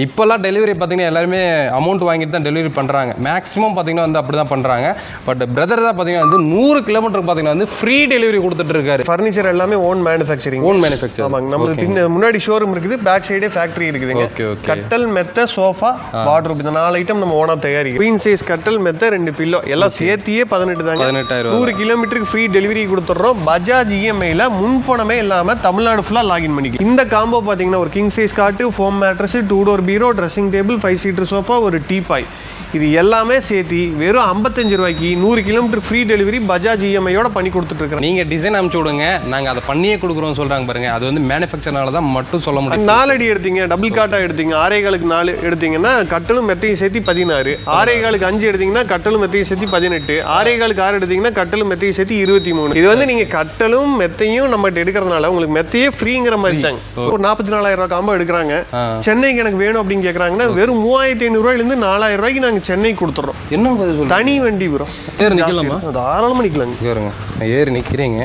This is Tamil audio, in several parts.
இப்போல்லாம் டெலிவரி பார்த்தீங்கன்னா எல்லாருமே அமௌண்ட் வாங்கிட்டு தான் டெலிவரி பண்ணுறாங்க. மேக்ஸிமம் பார்த்தீங்கன்னா வந்து அப்படி தான் பண்ணுறாங்க. பட் பிரதர் தான் பார்த்தீங்கன்னா வந்து 100 கிலோமீட்டருக்கு பார்த்தீங்கன்னா வந்து ஃப்ரீ டெலிவரி கொடுத்துட்டு இருக்காரு. ஃபர்னிச்சர் எல்லாமே ஓன் மேனுஃபேக்சரிங். ஆமாங்க. நம்மளுக்கு முன்னாடி ஷோரூம் இருக்குது, பேக் சைடே ஃபேக்டரி இருக்குதுங்க. கட்டல், மெத்த, சோஃபா, வார்ட்ரோப் இந்த 4 ஐட்டம் நம்ம ஓனா தயாரிக்கிறோம். குவீன் சைஸ் கட்டல், மெத்த, 2 பில்லோ எல்லாம் சேர்த்தியே 18 தாங்க. 18,000. 100 கிலோமீட்டருக்கு ஃப்ரீ டெலிவரி கொடுத்துட்றோம். பஜாஜ் இஎம்ஐல முன்பணமே இல்லாம தமிழ்நாடு ஃபுல்லா லாகின் பண்ணிக்கலாம். இந்த காம்போ பாத்தீங்கன்னா ஒரு கிங் சைஸ் காட்டு, ஃபோம் மேட்ரஸ், 2 டோர் பீரோ, ட்ரெஸ்ஸிங் டேபிள், 5 சீட்டர் சோஃபா, ஒரு டீபாய், இது எல்லாமே சேர்த்து வெறும் 55 ரூபாய்க்கு 100 கிலோமீட்டர் ஃப்ரீ டெலிவரி பஜாஜ் இஎம்ஐயோட பண்ணி கொடுத்துட்டு இருக்கோம். நீங்க டிசைன் அனுப்பிச்சு விடுங்க, நாங்க அதை பண்ணியே கொடுக்குறோம் சொல்றாங்க பாருங்க. அது வந்து மேனுஃபேக்சர்னால தான் மட்டும் சொல்ல முடியும். 4 அடி எடுத்தீங்க, டபுள் காட்டா எடுத்தீங்க, 6.25 4 எடுத்தீங்கன்னா கட்டலும் மெத்தையும் சேர்த்து 16, 6.25 5 எடுத்தீங்கன்னா கட்டலும் மெத்தையும் சேர்த்து 18, 6.25 6 எடுத்தீங்கன்னா கட்டலும் மெத்தையும் சேர்த்து 23. இது வந்து நீங்க கட்டலும் மெத்தையும் நம்ம எடுக்கிறதுனால உங்களுக்கு மெத்தையே ஃப்ரீங்கிற மாதிரி தாங்க. ஒரு 44,000 ரூபாய் காம்போ எடுக்கிறாங்க. சென்னைக்கு எனக்கு வேணும் அப்படின்னு கேட்கறாங்கன்னா வெறும் 3,500 ரூபாயிலிருந்து 4,000 ரூபாய்க்கு நாங்க சென்னை கொடுத்துறோம். என்ன பதில்? தனி வண்டி ப்ரோ. ஏறி நிக்கலாமா? தாராளமா நிக்கலாங்க. பாருங்க, ஏறி நிக்கிறீங்க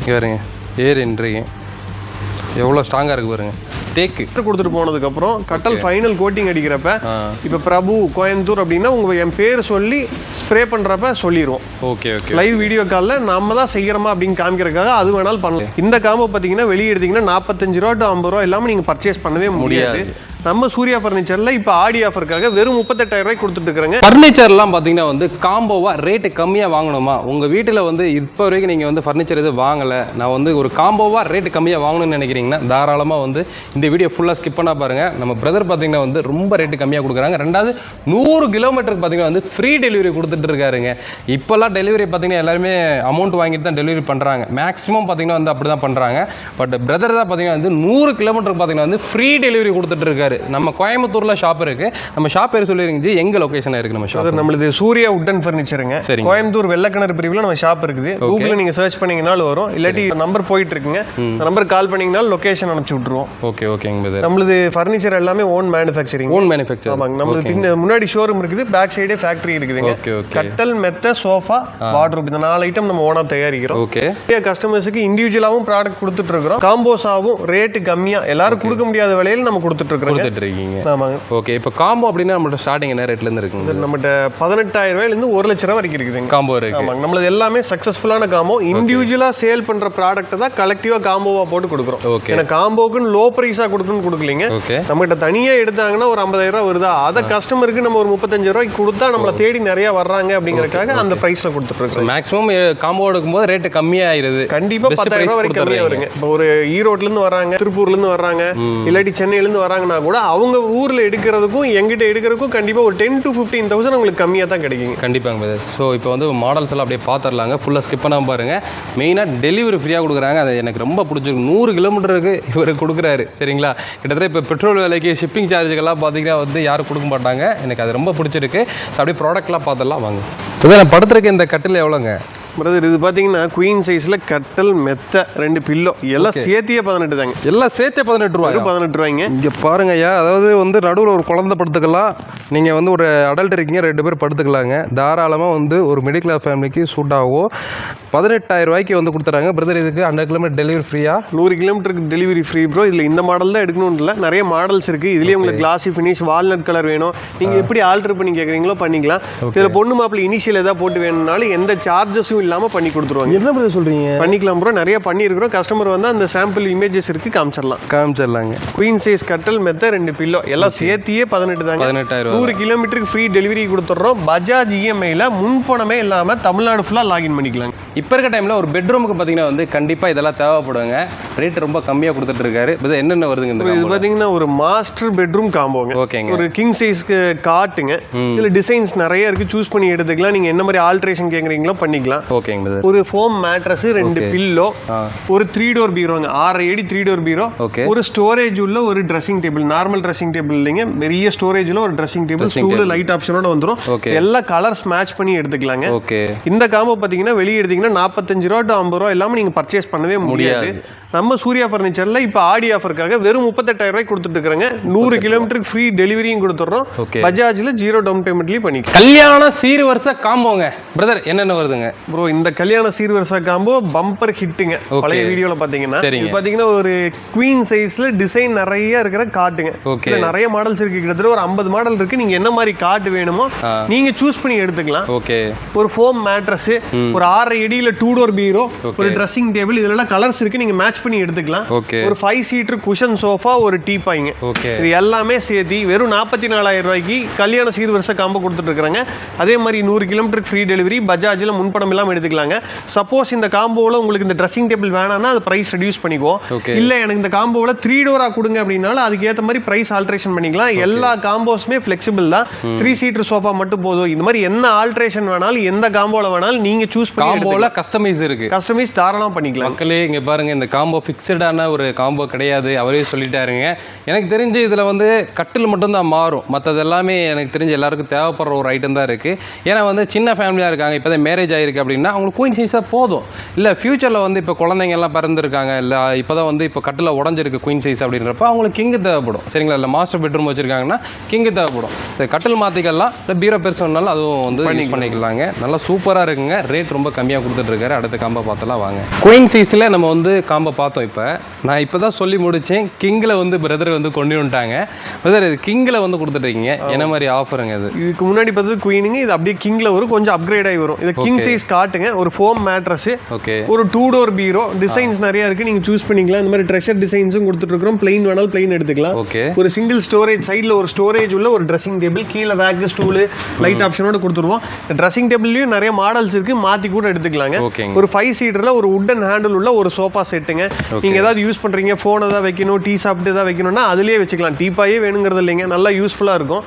பாருங்க, ஏறி நின்றீங்க எவ்வளோ ஸ்ட்ராங்கா இருக்கு பாருங்க. தேக்கு கொடுத்துட்டு போனதுக்கு அப்புறம் கட்டல் ஃபைனல் கோட்டிங் அடிக்கிறப்ப இப்போ பிரபு கோயம்புத்தூர் அப்படின்னா என் பேர் சொல்லி ஸ்ப்ரே பண்றப்ப சொல்லிடுவோம். Okay okay. லைவ் வீடியோ காலில் நம்ம தான் செய்யறோமா அப்படின்னு காமிக்கிறதுக்காக அது வேணாலும் பண்ணலாம். இந்த காம்போ பார்த்தீங்கன்னா வெளியே எடுத்தீங்கன்னா 45 ரூபா டு 50 ரூபா இல்லாமல் நீங்கள் பர்ச்சேஸ் பண்ணவே முடியாது. நம்ம சூர்யா ஃபர்னிச்சர்ல இப்போ ஆடி ஆஃபருக்காக வெறும் 38,000 ரூபாய் கொடுத்துட்டு இருக்காங்க. ஃபர்னிச்சர்லாம் பார்த்தீங்கன்னா வந்து காம்போவா ரேட்டு கம்மியாக வாங்கணுமா? உங்கள் வீட்டில் வந்து இப்போ வரைக்கும் நீங்கள் வந்து ஃபர்னிச்சர் எதுவும் வாங்கலை, நான் வந்து ஒரு காம்போவா ரேட்டு கம்மியாக வாங்கணும்னு நினைக்கிறீங்கன்னா தாராளமாக வந்து இந்த வீடியோ ஃபுல்லாக ஸ்கிப் பண்ணால் பாருங்கள். நம்ம பிரதர் பார்த்தீங்கன்னா வந்து ரொம்ப ரேட்டு கம்மியாக கொடுக்குறாங்க. 2வது 100 கிலோமீட்டருக்கு பார்த்தீங்கன்னா வந்து ஃப்ரீ டெலிவரி கொடுத்துட்டு இருக்காருங்க. இப்போல்லாம் டெலிவரி பார்த்தீங்கன்னா எல்லாருமே அமௌண்ட் வாங்கிட்டு தான் டெலிவரி பண்ணுறாங்க. மேக்ஸிமம் பார்த்தீங்கன்னா வந்து அப்படி தான் பண்ணுறாங்க. பட் பிரதர் தான் பார்த்தீங்கன்னா வந்து 100 கிலோமீட்டருக்கு பார்த்தீங்கன்னா வந்து ஃப்ரீ டெலிவரி கொடுத்துட்டு இருக்காரு. நம்ம கோயம்புத்தூர்ல ஷாப் இருக்கு. நம்ம ஷாப் பேர் சொல்லிருங்க, எங்க லொகேஷன் இருக்கு நம்ம ஷாப்? நம்மளுது சூர்யா உட்டன் ஃபர்னிச்சருங்க. கோயம்புத்தூர் வெள்ளக்கிணறு பிரிவுல நம்ம ஷாப் இருக்குது. கூகுள்ல நீங்க சர்ச் பண்ணீங்கனாலும் வரும், இல்லாட்டி நம்பர் போயிட்டு இருக்குங்க, நம்பர் கால் பண்ணீங்கனாலும் லொகேஷன் அனுப்பிச்சு விட்டுருவோம். ஓகே ஓகேங்க. நம்மளுது ஃபர்னிச்சர் எல்லாமே ஓன் மேனுஃபேக்சரிங். Own manufacture. ஆமாங்க. நம்மளுக்கு முன்னாடி ஷோரூம் இருக்குது, பேக் சைடே ஃபேக்டரி இருக்குதுங்க. கட்டல், மெத்த, சோஃபா, வார்ட்ரோப் இந்த 4 ஐட்டம் நம்ம ஓனா தயாரிக்கிறோம். ஓகே. கஸ்டமர்ஸ்க்கு இண்டிவிஜுவலாவும் ப்ராடக்ட் கொடுத்துட்டு இருக்கிறோம். காம்போஸாவும் ரேட் கம்மியா எல்லாரும் கொடுக்க முடியாத விலையில நம்ம கொடுத்துட்டு இருக்கோம். ஓகே. இப்போ காம்போ அப்படினா நம்மளோட ஸ்டார்டிங் என்ன ரேட்ல இருந்து இருக்குங்க? நம்மட்ட 18,000 ரூபாயில இருந்து 1 லட்சம் ரூபாய் வரைக்கும் இருக்குதுங்க காம்போ இருக்கு. ஆமாங்க. நம்மளது எல்லாமே சக்சஸ்ஃபுல்லான காம்போ. இண்டிவிஜுவலா சேல் பண்ற ப்ராடக்ட் தான் கலெக்டிவா காம்போவா போட்டு கொடுக்குறோம். ஏன்னா காம்போக்குன்னு லோ பிரைஸா கொடுக்கணும்னு கொடுக்கலீங்க. நம்மகிட்ட தனியா எடுத்தாங்கன்னா ஒரு 50,000 ரூபாய் வருதா, அதை கஸ்டமருக்கு நம்ம ஒரு 35,000 ரூபாய்க்கு கொடுத்தா நம்மள தேடி நிறைய வர்றாங்க அப்படிங்கறதுக்காக அந்த பிரைஸ்ல கொடுத்துட்டு இருக்கோம். மேக்ஸிமம் காம்போ எடுக்கும்போது ரேட் கம்மியாயிருது. கண்டிப்பா 10,000 ரூபாய் வரைக்கும் கம்மியா வருங்க. இப்போ ஒரு ஈரோட்ல இருந்து வராங்க, திருப்பூர்ல இருந்து வராங்க, இல்லாட்டி சென்னையில இருந்து வராங்கன்னா கூட அவங்க ஊர்ல எடுக்கிறதுக்கும் எங்கிட்ட எடுக்கிறதுக்கும் கண்டிப்பா ஒரு 10,000 to 15,000 உங்களுக்கு கம்மியா தான் கிடைக்குங்க. கண்டிப்பாங்க. ஸோ இப்போ வந்து மாடல்ஸ் எல்லாம் அப்படியே பார்த்துடலாங்க. ஃபுல்லாக ஸ்கிப் பண்ணாமல் பாருங்க. மெயினாக டெலிவரி ஃப்ரீயாக கொடுக்குறாங்க. அது எனக்கு ரொம்ப பிடிச்சிருக்கு. 100 கிலோமீட்டருக்கு இவர் கொடுக்குறாரு. சரிங்களா? கிட்டத்தட்ட இப்போ பெட்ரோல் விலைக்கு ஷிப்பிங் சார்ஜுக்கெல்லாம் பார்த்தீங்கன்னா வந்து யாரும் கொடுக்க மாட்டாங்க. எனக்கு அது ரொம்ப பிடிச்சிருக்கு. ஸோ அப்படியே ப்ராடக்ட்லாம் பார்த்துடலாம் வாங்க. இதை நான் படுத்துருக்க இந்த கட்டில் எவ்வளோங்க பிரதர்? இது பார்த்தீங்கன்னா குயின் சைஸில் கட்டல், மெத்த, 2 பில்லோ எல்லாம் சேர்த்தியே 18 தாங்க. எல்லாம் சேர்த்தே 18 ரூபாய். 18 ரூபாய்ங்க. இங்கே பாருங்க ஐயா, அதாவது வந்து நடுவில் ஒரு குழந்தை படுத்துக்கலாம், நீங்கள் வந்து ஒரு அடல்ட் இருக்கீங்க, 2 பேர் படுத்துக்கலாங்க. தாராளமாக வந்து ஒரு மிடில் கிளாஸ் ஃபேமிலிக்கு சூட் ஆகும். 18,000 ரூபாய்க்கு வந்து கொடுத்துறாங்க. பிரதர் இதுக்கு 100 கிலோமீட்டர் டெலிவரி ஃப்ரீயா? 100 கிலோமீட்டருக்கு டெலிவரி ஃப்ரீ ப்ரோ. இதில் இந்த மாடல் தான் எடுக்கணும்னு இல்லை, நிறைய மாடல்ஸ் இருக்குது. இதுலேயே உங்களுக்கு கிளாசி ஃபினிஷ், வால்நட் கலர் வேணும், நீங்கள் எப்படி ஆல்டர் பண்ணி கேட்குறீங்களோ பண்ணிக்கலாம். இதில் பொண்ணு மாப்பிள்ளை இனிஷியல் ஏதாவது போட்டு வேணும்னாலும் எந்த சார்ஜஸும் இல்லாமல் பண்ணி கொடுத்துருவாங்க. என்ன ப்ரோ சொல்கிறீங்க? பண்ணிக்கலாம் ப்ரோ. நிறைய பண்ணியிருக்கிறோம். கஸ்டமர் வந்து அந்த சாம்பிள் இமேஜஸ் இருக்குது, காமிச்சிடலாங்க. குயின் சைஸ் கட்டல், மெத்த, 2 பில்லோ எல்லாம் சேர்த்தியே 18 தாங்க. 18,000. 100 கிலோமீட்டருக்கு ஃப்ரீ டெலிவரி கொடுத்துட்றோம். பஜாஜ் இஎம்ஐல முன்பணமே இல்லாமல் தமிழ்நாடு ஃபுல்லாக லாகின் பண்ணிக்கலாம். இப்போ இருக்க டைமில் ஒரு பெட்ரூமுக்கு பார்த்தீங்கன்னா வந்து கண்டிப்பாக இதெல்லாம் தேவைப்படுங்க. ரேட் ரொம்ப கம்மியாக கொடுத்துட்டு இருக்காரு. என்னென்ன வருதுங்க இது பார்த்தீங்கன்னா ஒரு மாஸ்டர் பெட்ரூம் காம்போங்க. ஓகேங்க. ஒரு கிங் சைஸ்க்கு காட்டுங்க. இதில் டிசைன்ஸ் நிறைய இருக்குது, சூஸ் பண்ணி எடுத்துக்கலாம். நீங்கள் என்ன மாதிரி ஆல்ட்ரேஷன் கேட்குறீங்களோ பண்ணிக்கலாம். ஓகேங்க. ஒரு ஃபோம் மேட்ரஸ், 2 பில்லோ, ஒரு 3 டோர் பீரோங்க, 6 அடி 3 டோர் பீரோ, ஒரு ஸ்டோரேஜ் உள்ள ஒரு dressing table, normal dressing table இல்லைங்க, பெரிய ஸ்டோரேஜ்ல ஒரு ட்ரெஸ்ஸிங் டேபிள், ஸ்டூல், லைட் ஆப்ஷனோட வந்துடும். எல்லா கலர்ஸ் மேட்ச் பண்ணி எடுத்துக்கலாங்க. இந்த காம்போ பார்த்தீங்கன்னா வெளியே எடுத்தீங்கன்னா 45 ரூபா டு 50 ரூபா இல்லாமல் நீங்கள் பர்ச்சேஸ் பண்ணவே முடியாது. நம்ம சூர்யா ஃபர்னிச்சர்ல இப்போ ஆடி ஆஃபருக்காக வெறும் 38,000 ரூபாய் கொடுத்துட்டு இருக்காங்க. 100 கிலோமீட்டருக்கு ஃப்ரீ டெலிவரியும் கொடுத்துறோம். பஜாஜ்ல 0 டவுன் பேமெண்ட்லயும் பண்ணிக்கலாம். கல்யாண சீர்வரிசை காம்போங்க. பிரதர் என்னென்ன வருதுங்க? ப்ரோ இந்த கல்யாண சீர்வரிசை காம்போ பம்பர் ஹிட்டுங்க. பழைய வீடியோல பாத்தீங்கன்னா இது பாத்தீங்கன்னா ஒரு குவீன் சைஸ்ல டிசைன் நிறைய இருக்கிற காட்டுங்க. இதுல நிறைய மாடல்ஸ் இருக்கு, கிட்டத்தட்ட ஒரு 50 மாடல் இருக்கு. நீங்க என்ன மாதிரி காட்டு வேணுமோ நீங்க சூஸ் பண்ணி எடுத்துக்கலாம். ஒரு ஃபோம் மேட்ரஸ், ஒரு 6 அடியில 2 டோர் பீரோ, ஒரு ட்ரெஸ்ஸிங் டேபிள், இதெல்லாம் கலர்ஸ் இருக்கு, நீங்க மேட்ச் பண்ணி எடுத்துக்கலாம். ஒரு 5 சீட்டர் குஷன் சோஃபா, ஒரு டீபாய்ங்க. இது எல்லாமே சேர்த்து வெறும் 44,000 ரூபாய்க்கு கல்யாண சீர்வரிசை காம்போ கொடுத்துட்டு இருக்காங்க. அதே மாதிரி 100 கிலோமீட்டருக்கு ஃப்ரீ டெலிவரி, பஜாஜ்ல முன்பணம் இல்லாம எடுத்துக்கலாங்க. சப்போஸ் இந்த காம்போவில் உங்களுக்கு இந்த ட்ரெஸ்ஸிங் டேபிள் வேணாம்னா அது பிரைஸ் ரெடியூஸ் பண்ணிக்குவோம். இல்லை எனக்கு இந்த காம்போவில் 3 டோரா கொடுங்க அப்படின்னாலும் அதுக்கு ஏற்ற மாதிரி பிரைஸ் ஆல்ட்ரேஷன் பண்ணிக்கலாம். எல்லா காம்போஸுமே ஃபிளெக்சிபிள் தான். 3 சீட்டர் சோஃபா மட்டும் போதும். இந்த மாதிரி என்ன ஆல்ட்ரேஷன் வேணாலும் எந்த காம்போவில் வேணாலும் நீங்க சூஸ் பண்ணி காம்போவில் கஸ்டமைஸ் இருக்கு, கஸ்டமைஸ் தாராளமாக பண்ணிக்கலாம். மக்களே இங்கே பாருங்க, இந்த காம்போ ஃபிக்ஸடான ஒரு காம்போ கிடையாது, அவரே சொல்லிட்டாருங்க. எனக்கு தெரிஞ்சு இதில் வந்து கட்டில் மட்டும்தான் மாறும், மற்றது எல்லாமே எனக்கு தெரிஞ்சு எல்லாருக்கும் தேவைப்படுற ஒரு ஐட்டம் தான் இருக்குது. ஏன்னா வந்து சின்ன ஃபேமிலியாக இருக்காங்க, இப்போ தான் மேரேஜ் ஆகிருக்கு அப்படின்னா அவங்களுக்கு குயின் சைஸாக போதும். இல்லை ஃபியூச்சரில் வந்து இப்போ குழந்தைங்கள்லாம் பிறந்திருக்காங்க, இல்லை இப்போ தான் வந்து இப்போ கட்டில் உடஞ்சிருக்கு குயின் சைஸ் அப்படின்றப்ப அவங்களுக்கு கிங்கு தேவைப்படும். சரிங்களா? இல்லை மாஸ்டர் பெட்ரூம் வச்சுருக்காங்கன்னா கிங்கு தேவைப்படும். சரி, கட்டில் மாற்றிக்கலாம், இல்லை பீரோ பெருசு வேணாலும் அதுவும் வந்து யூஸ் பண்ணிக்கலாங்க. நல்லா சூப்பராக இருக்குங்க. ரேட் ரொம்ப கம்மியாக கொடுத்துட்ருக்காரு. அடுத்த காம்போ பார்த்தலாம் வாங்க. குயின் சைஸில் நம்ம வந்து காம்போ பார்த்தோம். இப்போ நான் இப்போ தான் சொல்லி முடித்தேன். கிங்கில் வந்து பிரதர் வந்து கொண்டு வந்துட்டாங்க. பிரதர் இது கிங்கில் வந்து கொடுத்துட்ருக்கீங்க, என்ன மாதிரி ஆஃபருங்க இது? இதுக்கு முன்னாடி பார்த்தது குயினுங்க, இது அப்படியே கிங்ல வரும், கொஞ்சம் அப்கிரேட் ஆகி வரும். இது கிங் சைஸ் காட்டுங்க. ஒரு ஃபோம் மேட்ரஸ், ஒரு 2 டோர் பீரோ, டிசைன்ஸ் நிறைய இருக்கு, நீங்க சூஸ் பண்ணிக்கலாம். இந்த மாதிரி ட்ரெஷர் டிசைன்ஸும் கொடுத்துட்டு இருக்கோம். பிளைன் வேணாலும் பிளைன் எடுத்துக்கலாம். ஒரு சிங்கிள் ஸ்டோரேஜ், சைடுல ஒரு ஸ்டோரேஜ் உள்ள ஒரு ட்ரெஸ்ஸிங் டேபிள், கீழே ரேக், ஸ்டூல், லைட் ஆப்ஷனோட கொடுத்துருவோம். இந்த ட்ரெஸ்ஸிங் டேபிள்லயும் நிறைய மாடல்ஸ் இருக்கு, மாத்தி கூட எடுத்துக்கலாங்க. ஒரு 5 சீட்டர்ல ஒரு வுடன் ஹேண்டில் உள்ள ஒரு சோஃபா செட்டுங்க. நீங்க ஏதாவது யூஸ் பண்றீங்க, போன் ஏதாவது வைக்கணும், டீ சாப்பிட்டு ஏதாவது வைக்கணும்னா அதுலயே வச்சுக்கலாம். டீபாயே வேணுங்கிறது இல்லைங்க, நல்லா யூஸ்ஃபுல்லா இருக்கும்.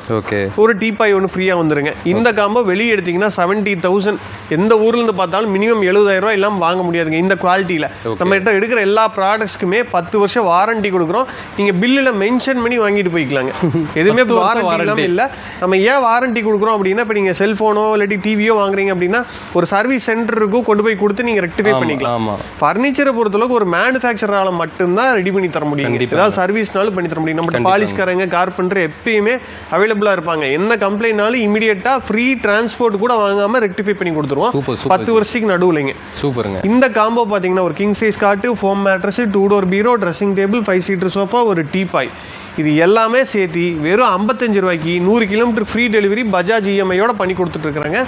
ஒரு டீபாய் ஒன்று ஃப்ரீயா வந்துருங்க. இந்த காம்போ வெளியே எடுத்தீங்கன்னா 70,000, எந்த ஊர்ல இருந்து பார்த்தாலும் மினிமம் 70,000 ரூபாய் இல்லாம வாங்க முடியாதுங்க. இந்த குவாலிட்டியில நம்ம கிட்ட எடுக்கிற எல்லா ப்ராடக்ட்ஸ்க்குமே 10 வருஷம் வாரண்டி கொடுக்குறோம். நீங்க பில்லுல மென்ஷன் பண்ணி வாங்கிட்டு போய்க்கலாங்க. எதுவுமே வாரண்டி இல்ல. நம்ம ஏன் வாரண்டி கொடுக்குறோம் அப்படின்னா, இப்போ நீங்க செல்போனோ இல்லாட்டி டிவியோ வாங்குறீங்க அப்படின்னா ஒரு சர்வீஸ் சென்டருக்கும் கொண்டு போய் கொடுத்து நீங்க ரெக்டிஃபை பண்ணிக்கலாம். ஃபர்னிச்சரை பொறுத்தளவுக்கு ஒரு மேனுஃபேக்சரால மட்டும்தான் ரெடி பண்ணி தர முடியும். ஏதாவது சர்வீஸ்னாலும் பண்ணி தர முடியும். நம்ம பாலிஷ்காரங்க, கார்பெண்டர் எப்பயுமே அவைலபிளா இருப்பாங்க. எந்த கம்ப்ளைண்ட்னாலும் இமிடியேட்டா ஃப்ரீ டிரான்ஸ்போர்ட் கூட வாங்காம ரெக்டிஃபை பண்ணி கொடுத்துருவோம். 10 வருஷத்துக்கு நடுவுலைங்க. சூப்பருங்க. இந்த காம்போ பாத்தீங்கன்னா ஒரு கிங் சைஸ் காட்டு, ஃபோம் மேட்ரஸ், 2 டோர் பீரோ, ட்ரெஸ்ஸிங் டேபிள், 5 சீட்டர் சோஃபா, ஒரு டீபாய், இது எல்லாமே சேர்த்து வெறும் 55 ரூபாய்க்கு 100 கிலோமீட்டர் ஃப்ரீ டெலிவரி பஜாஜ் இஎம்ஐயோட பண்ணி கொடுத்துட்டு இருக்காங்க.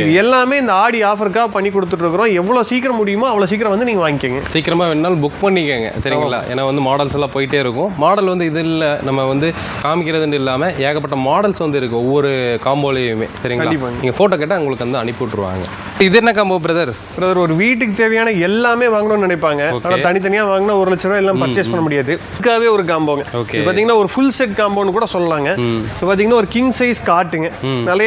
இது எல்லாமே இந்த ஆடி ஆஃபருக்காக பண்ணி கொடுத்துட்டு இருக்கிறோம். எவ்வளோ சீக்கிரம் முடியுமோ அவ்வளோ சீக்கிரம் வந்து நீங்கள் வாங்கிக்கோங்க. சீக்கிரமாக வேணாலும் புக் பண்ணிக்கோங்க. சரிங்களா? ஏன்னா வந்து மாடல்ஸ் எல்லாம் போயிட்டே இருக்கும். மாடல் வந்து இது இல்லை, நம்ம வந்து காமிக்கிறதுன்னு இல்லாமல் ஏகப்பட்ட மாடல்ஸ் வந்து இருக்குது ஒவ்வொரு காம்போலையுமே. சரிங்களா? நீங்கள் ஃபோட்டோ கேட்டால் உங்களுக்கு வந்து அனுப்பி விட்ருவாங்க. இது என்ன காம்போ பிரதர்? ஒரு வீட்டுக்கு தேவையான எல்லாமே வாங்கணும்னு நினைப்பாங்க, ஆனால் தனித்தனியாக வாங்கினா 1 லட்ச ரூபாய் எல்லாம் பர்ச்சேஸ் பண்ண முடியாது. இதுக்காகவே ஒரு காம்போங்க. பார்த்தீங்கன்னா ஒரு ஃபுல் செட் காம்போன்னு கூட சொல்லலாங்க. பாத்தீங்கன்னா ஒரு கிங் சைஸ் காட்டுங்க.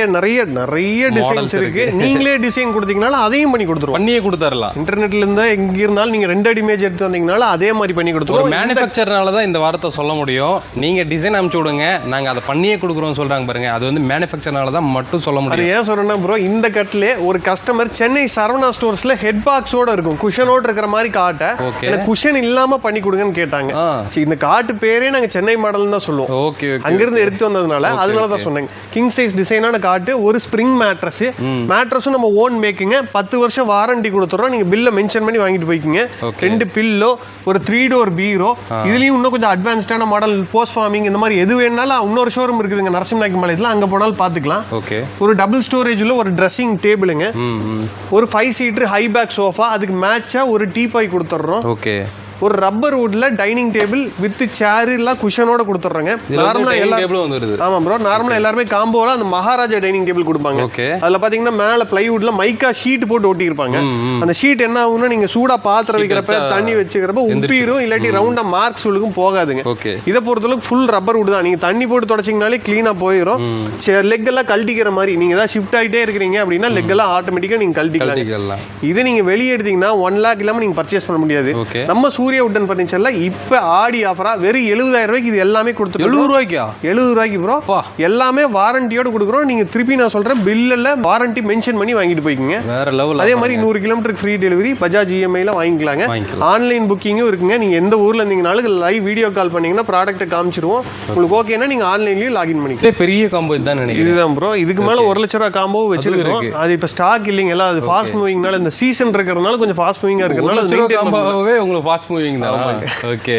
நிறைய டிசைன்ஸ் இருக்கு. நீங்களே டிசைன் கொடுத்தீங்கனால அதையும் பண்ணி கொடுத்துருவோம். பண்ணியே கொடுத்துறலாம். இன்டர்நெட்ல இருந்து எங்க இருந்தாலும் நீங்க 2 அடி இமேஜ் எடுத்து வந்தீங்கனால அதே மாதிரி பண்ணி கொடுத்துருவோம். மேனுஃபேக்சர்னால தான் இந்த வார்த்தை சொல்ல முடியும். நீங்க டிசைன் அனுப்பிச்சு விடுங்க, நாங்க அதை பண்ணியே கொடுக்குறோம் சொல்றாங்க பாருங்க. அது வந்து மேனுஃபேக்சர்னால தான் மட்டும் சொல்ல முடியும். அது ஏன் சொல்றேன்னா ப்ரோ, இந்த கட்ல ஒரு கஸ்டமர் சென்னை சரவணா ஸ்டோர்ஸ்ல ஹெட் பாக்ஸோட இருக்கும், குஷனோட இருக்கிற மாதிரி காட்ட குஷன் இல்லாம பண்ணி கொடுங்கன்னு கேட்டாங்க. இந்த காட்டு பேரே நாங்க சென்னை மாடல் தான் சொல்லுவோம். அங்கிருந்து எடுத்து வந்ததுனால அதனால தான் சொன்னேன். கிங் சைஸ் டிசைனான காட்டு, ஒரு ஸ்ப்ரிங் மேட்ரஸ், மேட்ரஸும் நம்ம ஓன் மேக்கிங்க, 10 வருஷம் வாரண்டி கொடுத்துறோம். நீங்க பில்ல மென்ஷன் பண்ணி வாங்கிட்டு போய்க்கிங்க. 2 பில்லோ, ஒரு 3 டோர் பீரோ, இதுலயும் இன்னும் கொஞ்சம் அட்வான்ஸ்டான மாடல், போஸ்ட் ஃபார்மிங், இந்த மாதிரி எது வேணாலும் இன்னொரு ஷோரூம் இருக்குதுங்க நரசிம்மநாயக்கம்பாளையத்துல, அங்க போனாலும் பாத்துக்கலாம். ஒரு டபுள் ஸ்டோரேஜ்ல ஒரு ட்ரெஸ்ஸிங் டேபிளுங்க, ஒரு 5 சீட்டர் ஹை பேக் சோஃபா, அதுக்கு மேட்சா ஒரு டீபாய் கொடுத்துறோம். ஒரு ரப்பர் வுட்ல டைனிங் டேபிள் வித் சேர் எல்லாம் குஷனோட கொடுத்துறாங்க. நார்மலா எல்லாரும் வந்துருது. ஆமா ப்ரோ, நார்மலா எல்லாரும் காம்போல அந்த மகாராஜா டைனிங் டேபிள் கொடுப்பாங்க. அதுல பாத்தீங்கன்னா மேல பிளைவுட்ல மைக்கா ஷீட் போட்டு ஒட்டி இருப்பாங்க. அந்த ஷீட் என்ன ஆகும்னா நீங்க சூடா பாத்திரம் வைக்கிறப்ப தண்ணி வச்சுக்கிறப்ப உப்பீரும், இல்லாட்டி ரவுண்டா மார்க்ஸ் உளுக்கும் போகாதுங்க. இதை பொறுத்தளவுக்கு ஃபுல் ரப்பர் வுட் தான். நீங்க தண்ணி போட்டு தொடச்சிங்கனாலே கிளீனா போயிடும். லெக் எல்லாம் கழட்டிக்கிற மாதிரி, நீங்க ஏதாவது ஷிஃப்ட் ஆகிட்டே இருக்கிறீங்க அப்படின்னா லெக் எல்லாம் ஆட்டோமேட்டிக்கா நீங்க கழட்டிக்கலாம். இது நீங்க வெளியே எடுத்தீங்கன்னா 1 லேக் இல்லாம நீங்க பர்ச்சேஸ் பண்ண முடியாது. நம்ம சூர்யா வுட் அண்ட் ஃபர்னிச்சர்ல இப்போ ஆடி ஆஃபரா வெறும் 70,000 ரூபாய்க்கு இது எல்லாமே கொடுத்துருக்கோம். 70 ரூபாய்க்கா? 70 ரூபாய்க்கு ப்ரோ. எல்லாமே வாரண்டியோட கொடுக்குறோம். நீங்க திருப்பி நான் சொல்றேன், பில்லில் வாரண்டி மென்ஷன் பண்ணி வாங்கிட்டு போய்க்குங்க. வேற லெவல். அதே மாதிரி 100 கிலோமீட்டருக்கு ஃப்ரீ டெலிவரி பஜாஜ் இஎம்ஐல வாங்கிக்கலாங்க. ஆன்லைன் புக்கிங்கும் இருக்குங்க. நீங்க எந்த ஊர்ல இருந்தீங்கனாலும் லைவ் வீடியோ கால் பண்ணீங்கன்னா ப்ராடக்ட்டை காமிச்சிருவோம். உங்களுக்கு ஓகேனா நீங்க ஆன்லைன்லயும் லாகின் பண்ணிக்கலாம். பெரிய காம்போ இதுதான் நினைக்கிறேன். இதுதான் ப்ரோ. இதுக்கு மேல 1 லட்ச ரூபாய் காம்போ வச்சிருக்கோம். அது இப்ப ஸ்டாக் இல்லைங்களா, அது ஃபாஸ்ட் மூவிங்னால இந்த சீசன் இருக்கிறதுனால கொஞ்சம் ஃபாஸ்ட் மூவிங்கா இருக்கிறதுனால காம்போவே உங்களுக்கு ஃபாஸ்ட் மூவிங் தான். ஓகே.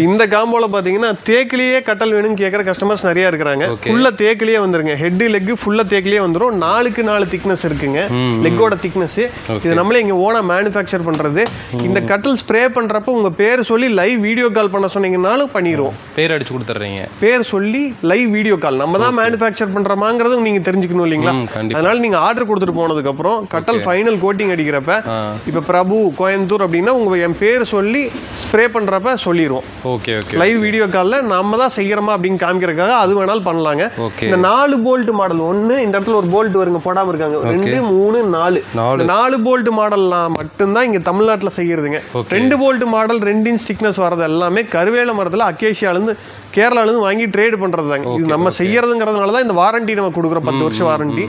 இந்த காம்போல பாத்தீங்கன்னா தேக்கிலேயே கட்டல் வேணும்னு கேட்குற கஸ்டமர்ஸ் நிறைய இருக்கிறாங்க. ஃபுல்லா தேக்கிலேயே வந்துருங்க. ஹெட் லெக் ஃபுல்லா தேக்கிலேயே வந்துரும். 4க்கு 4 திக்னஸ் இருக்குங்க லெக்கோட திக்னஸ். இது நம்மளே இங்க ஓனா மேனுஃபேக்சர் பண்றது. இந்த கட்டல் ஸ்ப்ரே பண்றப்ப உங்க பேர் சொல்லி லைவ் வீடியோ கால் பண்ண சொன்னீங்கன்னாலும் பண்ணிடுவோம். பேர் அடிச்சு கொடுத்துறீங்க. பேர் சொல்லி லைவ் வீடியோ கால் நம்ம தான் மேனுஃபேக்சர் பண்றோமாங்கிறது நீங்க தெரிஞ்சுக்கணும் இல்லைங்களா. அதனால நீங்க ஆர்டர் கொடுத்துட்டு போனதுக்கு அப்புறம் கட்டல் ஃபைனல் கோட்டிங் அடிக்கிறப்ப இப்ப பிரபு கோயம்புத்தூர் அப்படின்னா உங்க என் பேர் சொல்லி ஸ்ப்ரே பண்றப்ப சொல்லிடுவோம். Okay okay. லைவ் வீடியோ கால்ல நம்ம தான் செய்யறோமா அப்படின்னு காமிக்கிறதுக்காக அது வேணாலும் பண்ணலாங்க. இந்த 4 போல்ட் மாடல் ஒன்னு இந்த இடத்துல ஒரு போல்ட் வருங்க போடாம இருக்காங்க. 2 3 4 4 போல்ட் மாடல்லாம் மட்டும்தான் இங்க தமிழ்நாட்டுல செய்யறதுங்க. 2 போல்ட் மாடல் 2 இன்ச் திக்னஸ் வரது எல்லாமே கருவேல மரத்துல அக்கேஷியால இருந்து கேரளால இருந்து வாங்கி ட்ரேட் பண்றது தாங்க. இது நம்ம செய்யறதுங்கிறதுனால தான் இந்த வாரண்டி நம்ம கொடுக்குறோம். 10 வருஷம் வாரண்டி.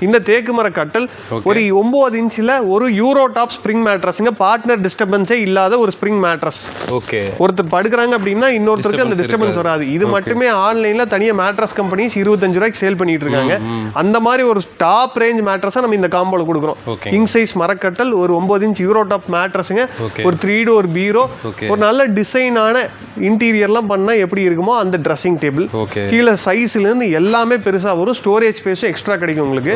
இந்த தேக்கு மர கட்டல் ஒரு 9 இன்ச்சில் ஒரு யூரோ டாப் ஸ்ப்ரிங் மேட்ரஸ்ங்க. பார்ட்னர் டிஸ்டர்பன்ஸே இல்லாத ஒரு ஸ்ப்ரிங் மேட்ரஸ். ஓகே. ஒருத்தர் படுக்கிறாங்க அப்படின்னா இன்னொருத்தருக்கு அந்த டிஸ்டர்பன்ஸ் வராது. இது மட்டுமே ஆன்லைன்ல தனியா மேட்ரஸ் கம்பெனிஸ் 25 ரூபாய்க்கு சேல் பண்ணிட்டு இருக்காங்க. அந்த மாதிரி ஒரு டாப் ரேஞ்ச் மேட்ரஸை நம்ம இந்த காம்போல கொடுக்குறோம். கிங் சைஸ் மரக்கட்டல் ஒரு 9 இன்ச் யூரோ டாப் மேட்ரஸ்ங்க. ஒரு 3 டோர் பீரோ, ஒரு நல்ல டிசைனான இன்டீரியர்லாம் பண்ணா எப்படி இருக்குமோ அந்த ட்ரெஸ்ஸிங் டேபிள். கீழே சைஸ்ல இருந்து எல்லாமே பெருசா வரும். ஸ்டோரேஜ் ஸ்பேஸும் எக்ஸ்ட்ரா கிடைக்கும் உங்களுக்கு.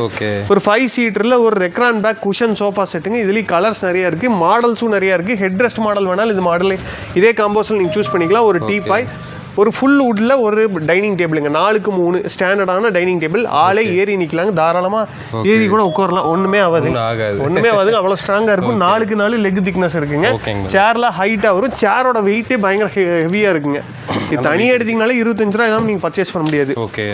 ஒரு 5 சீட்டர்ல ஒரு ரெக்ரான் பேக் குஷன் சோஃபா செட்டுங்க. இதுலயும் கலர்ஸ் நிறைய இருக்கு, மாடல்ஸும் நிறைய இருக்கு. ஹெட் ரெஸ்ட் மாடல் வேணாலும் இந்த மாடல் இதே காம்போஸ்ல நீங்க சூஸ் பண்ணிக்கலாம். ஒரு டீபாய், ஒரு ஃபுல் வுட்ல ஒரு டைனிங் டேபிளுங்க. 4க்கு 3 ஸ்டாண்டர்டான டைனிங் டேபிள். ஆளே ஏறி நிக்கலாங்க, தாராளமா ஏறி கூட உட்காரலாம். ஒண்ணுமே ஆகாது. அவ்வளவு ஸ்ட்ராங்கா இருக்கும். 4க்கு 4 லெக் திக்னஸ் இருக்குங்க. சேர்ல ஹைட்டா வரும். சேரோட வெயிட்டே பயங்கர ஹெவியா இருக்குங்க. இது தனியாக எடுத்தீங்கனாலே 25 ரூபாய் இல்லாமல் நீங்கள் பர்ச்சேஸ் பண்ண முடியாது. ஓகே.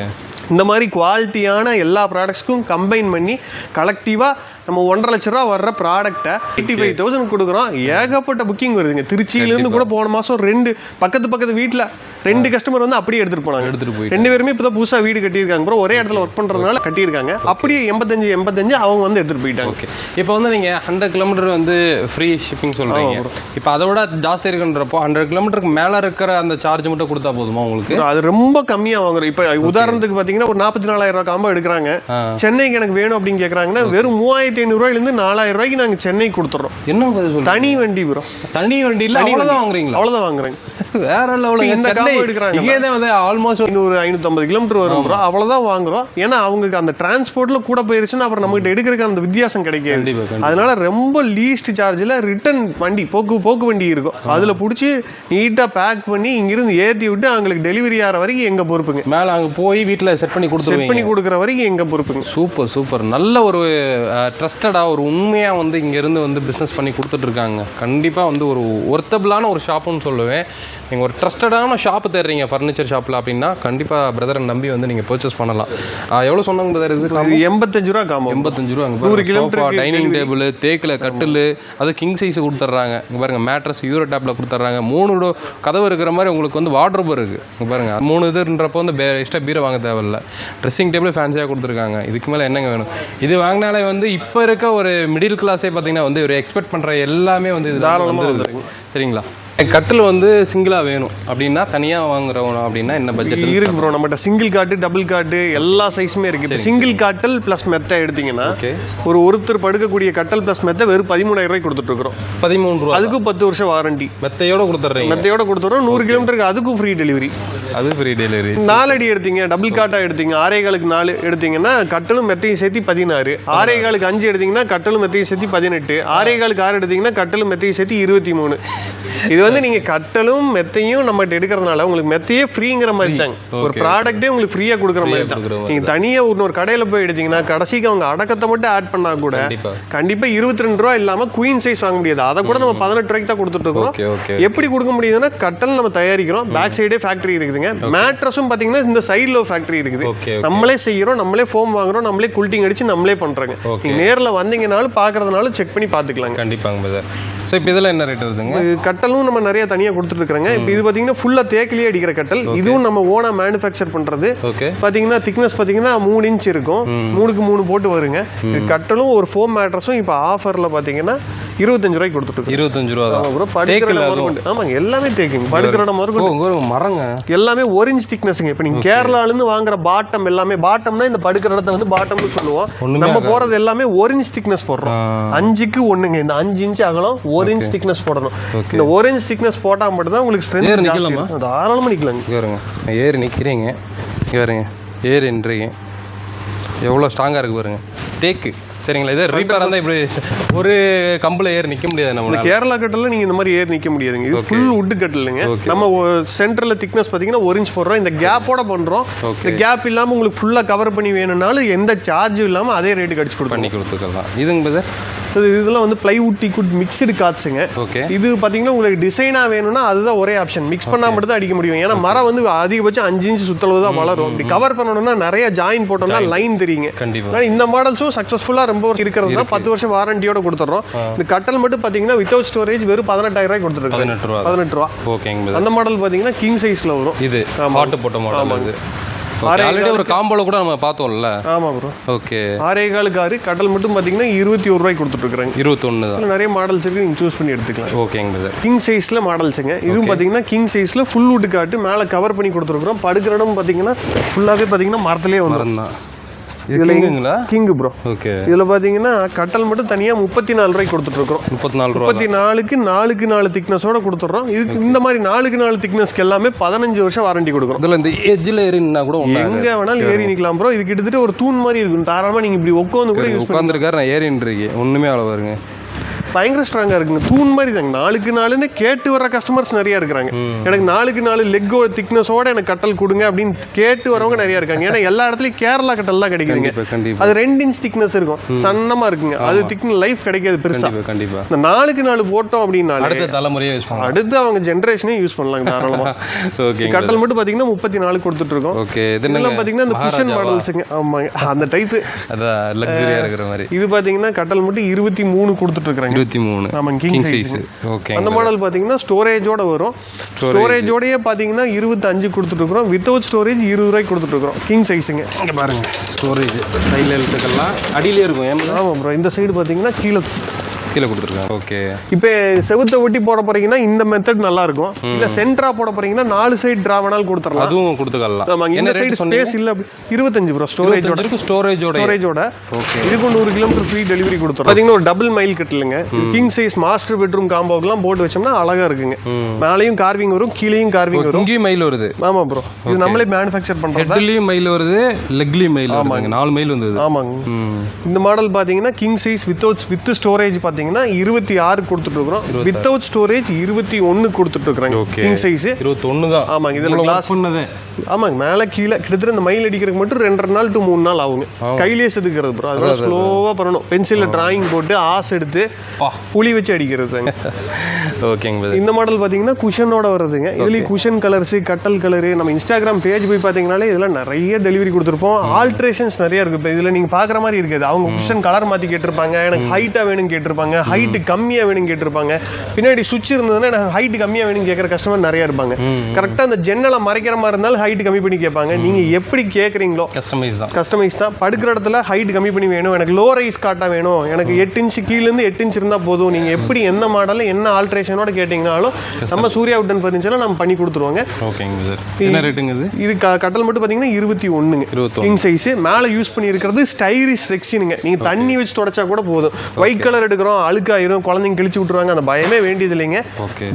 இந்த மாதிரி குவாலிட்டியான எல்லா ப்ராடக்ட்ஸ்க்கும் கம்பைன் பண்ணி கலெக்டிவாக நம்ம 1.5 லட்ச ரூபா வர்ற ப்ராடக்ட்டை 85,000 கொடுக்குறோம். ஏகப்பட்ட புக்கிங் வருதுங்க. திருச்சியிலேருந்து கூட போன மாதம் 2 பக்கத்து வீட்டில் 2 கஸ்டமர் வந்து அப்படியே எடுத்துகிட்டு போனாங்க. 2 பேருமே இப்போ தான் புதுசாக வீடு கட்டியிருக்காங்க. அப்புறம் ஒரே இடத்துல ஒர்க் பண்ணுறதுனால கட்டியிருக்காங்க. அப்படியே 85 அவங்க வந்து எடுத்துகிட்டு போயிட்டாங்க. ஓகே. இப்போ வந்து நீங்கள் 100 கிலோமீட்டர் வந்து ஃப்ரீ ஷிப்பிங் சொல்கிறீங்க. இப்போ அதை விட ஜாஸ்தி இருக்குன்றப்போ 100 கிலோமீட்டருக்கு மேலே இருக்கிற அந்த சார்ஜ் மட்டும் கொடுத்தா போதுமா உங்களுக்கு? அது ரொம்ப கம்மியாக வாங்குறோம். இப்போ உதாரணத்துக்கு பார்த்தீங்கன்னா ஒரு 44,000 ரூபா காம்போ எடுக்கிறாங்க. சென்னைக்கு எனக்கு வேணும் அப்படின்னு கேட்குறாங்கன்னா வெறும் 3,500 ரூபாயிலிருந்து 4,000 ரூபாய்க்கு நாங்கள் சென்னை கொடுத்துறோம். என்ன தனி வண்டி ப்ரோ. தனி வண்டியில் அவ்வளோதான் வாங்குறீங்களா? அவ்வளோதான் வாங்குறாங்க. வேற லெவலில் இந்த காம்போ எடுக்கிறாங்க. இங்கே வந்து ஆல்மோஸ்ட் 550 கிலோமீட்டர் வரும் ப்ரோ. அவ்வளோதான் வாங்குறோம். ஏன்னா அவங்களுக்கு அந்த டிரான்ஸ்போர்ட்ல கூட போயிருச்சுன்னா அப்புறம் நம்மகிட்ட எடுக்கிறதுக்கு அந்த வித்தியாசம் கிடைக்காது. அதனால ரொம்ப லீஸ்ட் சார்ஜில் ரிட்டர்ன் வண்டி போக்கு வண்டி இருக்கும். அதில் பிடிச்சி நீட்டாக பேக் பண்ணி இங்கிருந்து ஏற்றி விட்டு அவங்களுக்கு டெலிவரி ஆகிற வரைக்கும் எங்கள் பொறுப்புங்க. மேலே அங்கே போய் வீட்டில் செட் பண்ணி கொடுக்குற வரைக்கும் எங்கள் பொறுப்புங்க. சூப்பர். நல்ல ஒரு ட்ரஸ்டடாக ஒரு உண்மையாக வந்து இங்கேருந்து வந்து பிஸ்னஸ் பண்ணி கொடுத்துட்ருக்காங்க. கண்டிப்பாக வந்து ஒரு ஒர்த்தபிளான ஒரு ஷாப்புன்னு சொல்லுவேன். நீங்கள் ஒரு ட்ரஸ்டடான ஷாப்பு தேடுறீங்க ஃபர்னிச்சர் ஷாப்பில் அப்படின்னா கண்டிப்பாக பிரதரை நம்பி வந்து நீங்கள் பர்ச்சேஸ் பண்ணலாம். எவ்வளோ சொன்னாங்க பிரதர்? இது 85 ரூபா காம்போ. 85 ரூபா. 100 கிலோமீட்டர் டைனிங் டேபிள், தேக்கில் கட்டில், அது கிங் சைஸ் கொடுத்துட்றாங்க. இங்கே பாருங்கள் மேட்ரஸ் யூரோ டாப்பில் கொடுத்துட்றாங்க. 3 கதவு இருக்கிற மாதிரி உங்களுக்கு வந்து வார்ட்ரோப் இருக்குது. இங்கே பாருங்கள் 3 இதுன்றப்போ வந்து எக்ஸ்ட்ரா பீரோ வாங்க தேவையில்லை. ட்ரெஸ்ஸிங் டேபிள் ஃபேன்சியாக கொடுத்துருக்காங்க. இதுக்கு மேலே என்னங்க வேணும்? இது வாங்கினாலே வந்து இப்போ இருக்க ஒரு மிடில் கிளாஸே பார்த்தீங்கன்னா வந்து ஒரு எக்ஸ்பெக்ட் பண்ணுற எல்லாமே வந்து இது தாராளமாக. சரிங்களா? கட்டில் வந்து சிங்கிளாக வேணும் அப்படின்னா தனியாக வாங்குறோம் அப்படின்னா என்ன பட்ஜெட் இருக்கு ப்ரோ? நம்மகிட்ட சிங்கிள் காட்டு, டபுள் காட்டு எல்லா சைஸுமே இருக்கு. இப்போ சிங்கிள் காட்டல் ப்ளஸ் மெத்தை எடுத்தீங்கன்னா ஒருத்தர் படுக்கக்கூடிய கட்டல் ப்ளஸ் மெத்தை வெறும் 13,000 ரூபாய்க்கு கொடுத்துட்டு இருக்கிறோம். 13 ரூபா. அதுக்கும் 10 வருஷம் வாரண்டி. மெத்தையோட கொடுத்துட்றோம். 100 கிலோமீட்டருக்கு அதுக்கும் ஃப்ரீ டெலிவரி. 4 அடி எடுத்தீங்க, டபுள் காட்டா எடுத்தீங்க, 6.25 4 எடுத்தீங்கன்னா கட்டலும் மெத்தையும் சேர்த்து 16, 6.25 5 எடுத்தீங்கன்னா கட்டலும் மெத்தையும் சேர்த்து 18, 6.25 6 எடுத்தீங்கன்னா கட்டலும் மெத்தையும் சேர்த்து 23. இது வந்து நீங்க கட்டலும் மெத்தையும் நம்ம எடுக்கிறதுனால உங்களுக்கு மெத்தையே ஃப்ரீங்கிற மாதிரி தாங்க. ஒரு ப்ராடக்ட்டே உங்களுக்கு ஃப்ரீயா கொடுக்குற மாதிரி தான். நீங்க தனியா இன்னொரு கடையில போய் எடுத்தீங்கன்னா கடைசிக்கு அவங்க அடக்கத்தை மட்டும் ஆட் பண்ணா கூட கண்டிப்பா 22 ரூபா இல்லாம குயின் சைஸ் வாங்க முடியாது. அதை கூட நம்ம 18 ரூபாய்க்கு தான் கொடுத்துட்டு இருக்கோம். எப்படி கொடுக்க முடியுதுன்னா கட்டல் நம்ம தயாரிக்கிறோம். பேக் சைடே ஃபேக்டரி இருக்குதுங்க. மேட்ரஸும் பாத்தீங்கன்னா இந்த சைடுல ஃபேக்டரி இருக்குது. நம்மளே செய்யறோம், நம்மளே ஃபோம் வாங்குறோம், நம்மளே கூல்டிங் அடிச்சு நம்மளே பண்றோங்க. நீங்க நேர்ல வந்தீங்கனாலும் பாக்குறதுனாலும் செக் பண்ணி பாத்துக்கலாம். கண்டிப்பாங்க. சோ இப்போ இதெல்லாம் என்ன ரேட் வருதுங்க? கட்டலும் நம்ம நம்ம நிறைய தனியாக கொடுத்துட்டு இருக்காங்க. இப்போ இது பார்த்தீங்கன்னா ஃபுல்லாக தேக்கிலேயே அடிக்கிற கட்டல். இதுவும் நம்ம ஓனா மேனுஃபேக்சர் பண்ணுறது. பார்த்தீங்கன்னா திக்னஸ் பார்த்தீங்கன்னா 3 இன்ச் இருக்கும், 3க்கு 3 போட்டு வருங்க. இது கட்டலும் ஒரு ஃபோம் மேட்ரஸும் இப்போ ஆஃபரில் பார்த்தீங்கன்னா 25 ரூபாய்க்கு கொடுத்துட்டு 25 ரூபா தான். ப்ரோ படுக்கிற இடம் ஆமாங்க, எல்லாமே தேக்குங்க. படுக்கிற இடம் மரங்க எல்லாமே 1 இன்ச் திக்னஸ்ங்க. இப்போ நீங்க கேரளாலேருந்து வாங்குற பாட்டம் எல்லாமே, பாட்டம்னா இந்த படுக்கிற இடத்த வந்து பாட்டம்னு சொல்லுவோம். நம்ம போறது எல்லாமே 1 இன்ச் திக்னஸ் போடுறோம். 5க்கு 1ங்க. இந்த 5 இன்ச் அகலம் 1 இன்ச் திக்னஸ் போடணும். இந்த 1 இன்ச் திக்னஸ் போட்டா மட்டும் தான் உங்களுக்கு ஸ்ட்ரென்த் நிக்கலாமா? தாராளமா நிக்கலாங்க. பாருங்க ஏறி நிக்கிறீங்க, பாருங்க ஏறி நின்றீங்க, எவ்வளோ ஸ்ட்ராங்காக இருக்குது பாருங்க. தேக்கு சரிங்களா? இது ரிப்பேர் இருந்தால் இப்படி ஒரு கம்பில் ஏறி நிற்க முடியாது. நம்ம கேரளா கட்டில் நீங்கள் இந்த மாதிரி ஏறி நிற்க முடியாதுங்க. இது ஃபுல் வுட் கட்டிலுங்க. நம்ம சென்டரில் திக்னஸ் பார்த்தீங்கன்னா 1 இன்ச் போடுறோம். இந்த கேப்போட பண்ணுறோம். இந்த கேப் இல்லாமல் உங்களுக்கு ஃபுல்லாக கவர் பண்ணி வேணும்னாலும் எந்த சார்ஜும் இல்லாமல் அதே ரேட்டுக்கு அடிச்சு பண்ணி கொடுத்துக்கலாம். இதுங்க சார் இதெல்லாம் வந்து பிளைவுட் டீக்குட் மிக்சடு காட்ஸுங்க. இது பார்த்தீங்கன்னா உங்களுக்கு டிசைனாக வேணும்னா அதுதான் ஒரே ஆப்ஷன். மிக்ஸ் பண்ணால் மட்டும் தான் அடிக்க முடியும். ஏன்னா மரம் வந்து அதிகபட்சம் 5 இன்ச் சுத்தளவு தான் வளரும். இப்படி கவர் பண்ணணும்னா நிறைய ஜாயின் போட்டோம்னா லைன் தெரியுங்க. கண்டிப்பாக இந்த மாடல்ஸும் சக்ஸஸ்ஃபுல்லாக ரொம்ப இருக்கிறது தான். 10 வருஷம் வாரண்டியோட கொடுத்துறோம். இந்த கட்டல் மட்டும் பார்த்தீங்கன்னா வித்தவுட் ஸ்டோரேஜ் வெறும் 18,000 ரூபாய் கொடுத்துருக்கோம். 18 ரூபா. ஓகேங்க. அந்த மாடல் பார்த்தீங்கன்னா கிங் சைஸ்ல வரும். இது ஹாட் போட்ட மாடல். ஆல்ரெடி ஒரு காம்போல கூட நம்ம பார்த்தோம்ல. ஆமா ப்ரோ. ஓகே. 6.25 கட்டல் மட்டும் பாத்தீங்கன்னா 21 ரூபாய்க்கு கொடுத்துட்டு இருக்காங்க. 21 தான். நிறைய மாடல்ஸ் இருக்கு, நீங்க சூஸ் பண்ணி எடுத்துக்கலாம். ஓகேங்க சார். கிங் சைஸ்ல மாடல்ஸ்ங்க. இதுவும் பாத்தீங்கன்னா கிங் சைஸ்ல ஃபுல் வுட் காட்டு மேல கவர் பண்ணி கொடுத்துருக்கோம். படுக்கிற இடம் பாத்தீங்கன்னா ஃபுல்லாவே பாத்தீங்கன்னா மரத்திலே வந்துரும். King bro. ஓகே. இதுல பாத்தீங்கன்னா கட்டல் மட்டும் தனியா 34 ரூபாய்க்கு கொடுத்துட்டு இருக்கோம். 34 ரூபாய். 34க்கு 4க்கு 4 திக்னஸோட கொடுத்துறோம். இதுக்கு இந்த மாதிரி 4க்கு 4 திக்னஸ்க்கு எல்லாமே 15 வருஷம் வாரண்டி கொடுக்குறோம். இதுல இந்த எட்ஜ்ல ஏறினா கூட எங்க வேணாலும் ஏறி நிக்கலாம் ப்ரோ. இது கிட்டத்தட்ட ஒரு தூண் மாதிரி இருக்கும். தாராளமா நீங்க இப்படி உட்கார்ந்து கூட யூஸ் உட்கார்ந்திருக்காரு. நான் ஏறின்னு இருக்கேன். ஒண்ணுமே அவ்வளவு வருங்க. பயங்கர ஸ்ட்ராங்கா இருக்குங்க. தூண் மாதிரி தாங்க. 4க்கு 4ன்னு கேட்டு வர கஸ்டமர்ஸ் நிறைய இருக்கிறாங்க. எனக்கு 4க்கு 4 லெக்கோட திக்னஸோட எனக்கு கட்டல் கொடுங்க அப்படின்னு கேட்டு வரவங்க நிறைய இருக்காங்க. ஏன்னா எல்லா இடத்துலயும் கேரளா கட்டல் தான் கிடைக்குதுங்க. அது 2 இன்ச் திக்னஸ் இருக்கும், சன்னமா இருக்குங்க. அது திக்னஸ் லைஃப் கிடைக்காது பெருசா. கண்டிப்பா இந்த 4க்கு 4 போட்டோம் அப்படின்னா அடுத்த தலைமுறையே யூஸ் பண்ணலாம். அடுத்து அவங்க ஜெனரேஷனே யூஸ் பண்ணலாம் தாராளமா. ஓகே. கட்டல் மட்டும் பாத்தீங்கன்னா 34 கொடுத்துட்டு இருக்கோம். ஓகே. இதெல்லாம் பாத்தீங்கன்னா இந்த குஷன் மாடல்ஸ்ங்க. ஆமாங்க, அந்த டைப். அதான் லக்ஸரியா இருக்கிற மாதிரி. இது பாத்தீங்கன்னா கட்டல் மட்டும் 23 கொடுத்துட்டு இருக்காங்க. 23. ஆமாங்க, கிங் சைஸ். ஓகே. அந்த மாடல் பாத்தீங்கன்னா ஸ்டோரேஜோட வரும். ஸ்டோரேஜோடயே பாத்தீங்கன்னா 25 கொடுத்துட்டு இருக்கோம். வித்தவுட் ஸ்டோரேஜ் 20 ரூபாய்க்கு கொடுத்துட்டு இருக்கோம். கிங் சைஸ்ங்க. இங்க பாருங்க ஸ்டோரேஜ் சைடுல எழுத்துக்கெல்லாம் அடியிலே இருக்கும். ஆமா ப்ரோ. இந்த சைடு பாத்தீங்கன்னா கீழே கொடுத்துருக்காங்க. ஓகே. இப்போ செவுத்தை ஒட்டி போட போறீங்கன்னா இந்த மெத்தட் நல்லா இருக்கும். இல்ல சென்டரா போட போறீங்கன்னா 4 சைடு டிரா வேணாலும் கொடுத்துறலாம். அதுவும் கொடுத்துக்கலாம். ஆமாங்க. இந்த சைடு ஸ்பேஸ் இல்ல 25 ப்ரோ. ஸ்டோரேஜோட. ஓகே. இதுக்கு 100 கிலோமீட்டர் ஃப்ரீ டெலிவரி கொடுத்துறோம். பாத்தீங்கன்னா ஒரு டபுள் மைல் கட்டலுங்க. கிங் சைஸ் மாஸ்டர் பெட்ரூம் காம்போக்கெல்லாம் போட்டு வச்சோம்னா அழகா இருக்குங்க. மேலயும் கார்விங் வரும், கீழேயும் கார்விங் வரும். இங்கேயும் மைல் வருது. ஆமா ப்ரோ. இது நம்மளே மேனுஃபேக்சர் பண்றோம். ஹெட்லயும் மைல் வருது, லெக்லயும் மைல் வருது. 4 மைல் வந்தது. ஆமாங்க. இந்த மாடல் பாத்தீங்கன்னா கிங் சைஸ் வித் ஸ்டோரேஜ் பாத்தீங்கன்னா 26 கொடுத்துட்டு இருக்கோம். வித்தவுட் ஸ்டோரேஜ் 21 கொடுத்துட்டு இருக்காங்க. கிங் சைஸ் 21 தான். ஆமாங்க. இதுல கிளாஸ் பண்ணது. ஆமாங்க. மேல கீழே கிட்டத்தட்ட இந்த மைல் அடிக்கிறதுக்கு மட்டும் 2.5 நாள் to 3 நாள் ஆகுங்க. கையிலேயே செதுக்கிறது ப்ரோ. அதனால ஸ்லோவா பண்ணணும். பென்சில்ல டிராயிங் போட்டு ஆஸ் எடுத்து புளி வச்சு அடிக்கிறதுங்க. ஓகேங்க. இந்த மாடல் பாத்தீங்கன்னா குஷனோட வருதுங்க. இதுலயும் குஷன் கலர்ஸ், கட்டல் கலர். நம்ம இன்ஸ்டாகிராம் பேஜ் போய் பாத்தீங்கன்னாலே இதெல்லாம் நிறைய டெலிவரி கொடுத்துருப்போம். ஆல்ட்ரேஷன்ஸ் நிறைய இருக்கு. இப்போ இதுல நீங்க பாக்குற மாதிரி இருக்காது. அவங்க குஷன் கலர் மாத்தி கேட்டிருப்பாங்க. எனக்கு ஹைட்டா வேணும்னு கேட்டிருப்பாங்க. ஹைட் கம்மியா வேணும் கேட்டிருப்பாங்க. பின்னாடி சுவிட்ச் இருந்ததுன்னா எனக்கு ஹைட் கம்மியா வேணும் கேட்கற கஸ்டமர் நிறைய இருப்பாங்க. கரெக்டா அந்த ஜன்னலை மறைக்கிற மாதிரி இருந்தாலும் ஹைட் கம்மி பண்ணி கேட்பாங்க. நீங்க எப்படி கேட்குறீங்களோ கஸ்டமைஸ் தான். படுக்கிற இடத்துல ஹைட் கம்மி பண்ணி வேணும், எனக்கு லோ ரைஸ் காட்டா வேணும், எனக்கு 8 இன்ச் கீழேருந்து 8 இன்ச் இருந்தா போதும், நீங்க எப்படி என்ன மாடல் என்ன ஆல்ட்ரேஷனோட கேட்டீங்கனாலும் நம்ம சூர்யா வுட்டன் ஃபர்னிச்சர்ல நம்ம பண்ணி கொடுத்துருவாங்க. இது கட்டல் மட்டும் பாத்தீங்கன்னா 21 கிங் சைஸ். மேல யூஸ் பண்ணி இருக்கிறது ஸ்டைரிஷ் ரெக்ஸினுங்க. நீங்க தண்ணி வச்சு தொடச்சா கூட போதும். ஒயிட் கலர் எடுக்கிறோம், அழுக்காயிரும், குழந்தைங்க கிழிச்சு விட்டுருவாங்க. அந்த பயமே வேண்டியது இல்லைங்க.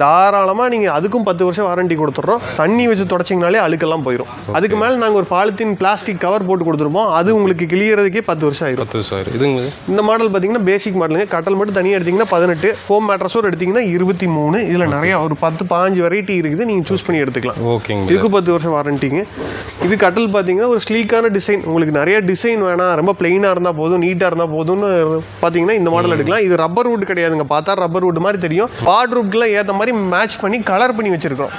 தாராளமா நீங்க அதுக்கும் 10 வருஷம் வாரண்டி கொடுத்துறோம். தண்ணி வச்சு தொடச்சிங்கனாலே அழுக்கெல்லாம் போயிடும். அதுக்கு மேல நாங்க ஒரு பாலித்தீன் பிளாஸ்டிக் கவர் போட்டு கொடுத்துருப்போம். அது உங்களுக்கு கிளியறதுக்கே 10 வருஷம் ஆயிரும். இந்த மாடல் பாத்தீங்கன்னா பேசிக் மாடலுங்க. கட்டல் மட்டும் தனியா எடுத்தீங்கன்னா 18, ஃபோம் மேட்ரஸோட எடுத்தீங்கன்னா 23. இதுல நிறைய ஒரு 10-15 வெரைட்டி இருக்குது. நீங்க சூஸ் பண்ணி எடுத்துக்கலாம். இதுக்கு 10 வருஷம் வாரண்டிங்க. இது கட்டல் பாத்தீங்கன்னா ஒரு ஸ்லீக்கான டிசைன். உங்களுக்கு நிறைய டிசைன் வேணாம், ரொம்ப பிளைனா இருந்தா போதும், நீட்டா இருந்தா போதும்னு பாத்தீங்கன்னா இந்த மாடல் எடுக்கலாம். இது ரப்பர் வுட் கிடையாதுங்க, பார்த்தா ரப்பர் வுட் மாதிரி தெரியும். வார்ட்ரோப்க்குலாம் ஏற்ற மாதிரி மேட்ச் பண்ணி கலர் பண்ணி வச்சிருக்கோம்.